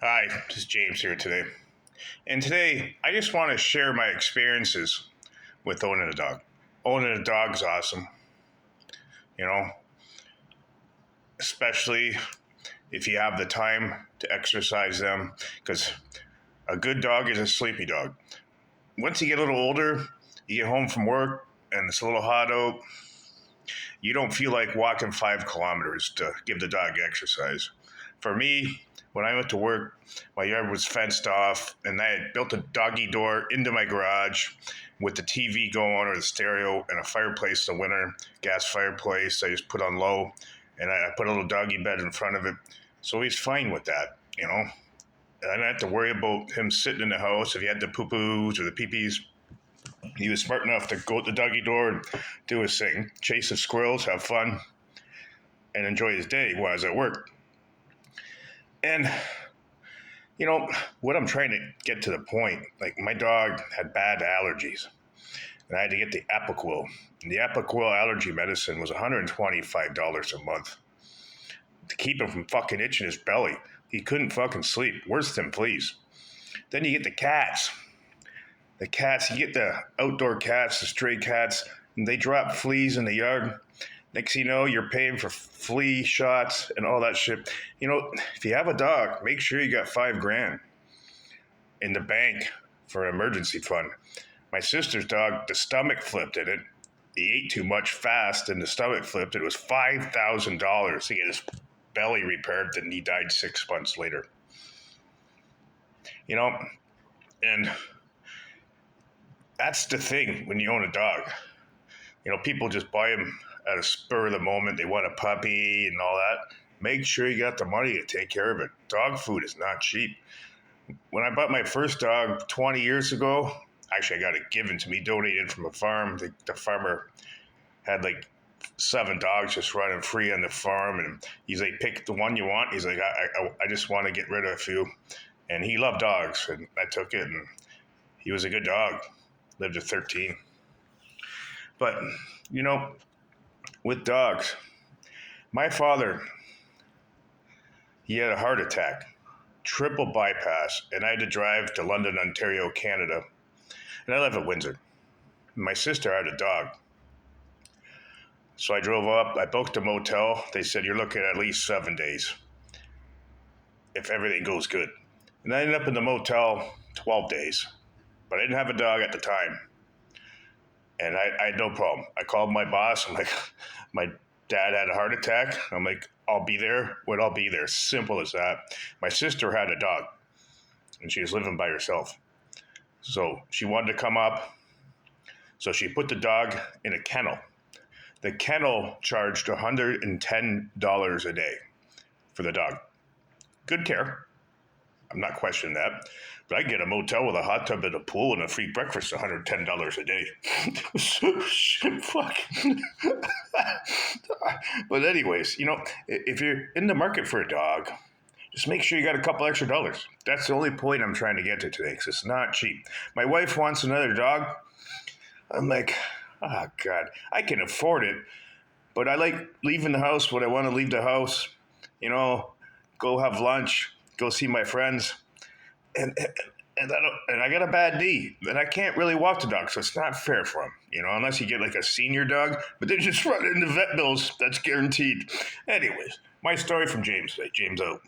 Hi, this is James here today. And today, I just want to share my experiences with owning a dog. Owning a dog's awesome, you know, especially if you have the time to exercise them, because a good dog is a sleepy dog. Once you get a little older, you get home from work and it's a little hot out, you don't feel like walking 5 kilometers to give the dog exercise. For me, when I went to work, my yard was fenced off, and I had built a doggy door into my garage with the TV going or the stereo and a fireplace in the winter, gas fireplace. I just put on low, and I put a little doggy bed in front of it. So he's fine with that, you know. And I didn't have to worry about him sitting in the house if he had the poo-poos or the pee-pees. He was smart enough to go at the doggy door and do his thing, chase the squirrels, have fun, and enjoy his day while I was at work. And, you know, what I'm trying to get to the point, like my dog had bad allergies, and I had to get the Apoquel. And the Apoquel allergy medicine was $125 a month to keep him from fucking itching his belly. He couldn't fucking sleep. Worse than fleas. Then you get the cats. The cats, you get the outdoor cats, the stray cats, and they drop fleas in the yard. Next thing you know, you're paying for flea shots and all that shit. You know, if you have a dog, make sure you got $5,000 in the bank for an emergency fund. My sister's dog, the stomach flipped in it. He ate too much fast and the stomach flipped. It was $5,000 to get his belly repaired, and he died 6 months later. You know, and that's the thing when you own a dog. You know, people just buy them at a spur of the moment. They want a puppy and all that. Make sure you got the money to take care of it. Dog food is not cheap. When I bought my first dog 20 years ago, actually I got it given to me, donated from a farm. The farmer had like 7 dogs just running free on the farm, and he's like, pick the one you want. He's like, I just want to get rid of a few. And he loved dogs, and I took it, and he was a good dog. Lived to 13. But, you know, with dogs, my father, he had a heart attack, triple bypass, and I had to drive to London, Ontario, Canada. And I live at Windsor. My sister had a dog. So I drove up, I booked a motel. They said, you're looking at least 7 days if everything goes good. And I ended up in the motel 12 days. But I didn't have a dog at the time. And I had no problem. I called my boss. I'm like, my dad had a heart attack. I'm like, I'll be there when I'll be there. Simple as that. My sister had a dog, and she was living by herself. So she wanted to come up. So she put the dog in a kennel. The kennel charged $110 a day for the dog. Good care. I'm not questioning that. But I get a motel with a hot tub and a pool and a free breakfast, $110 a day. Shit, fuck. But anyways, you know, if you're in the market for a dog, just make sure you got a couple extra dollars. That's the only point I'm trying to get to today, because it's not cheap. My wife wants another dog. I'm like, oh, God, I can afford it. But I like leaving the house when I want to leave the house. You know, go have lunch, go see my friends. And I got a bad knee, and I can't really walk the dog, so it's not fair for him, you know, unless you get like a senior dog. But they just run into vet bills. That's guaranteed. Anyways, my story from James today. James out.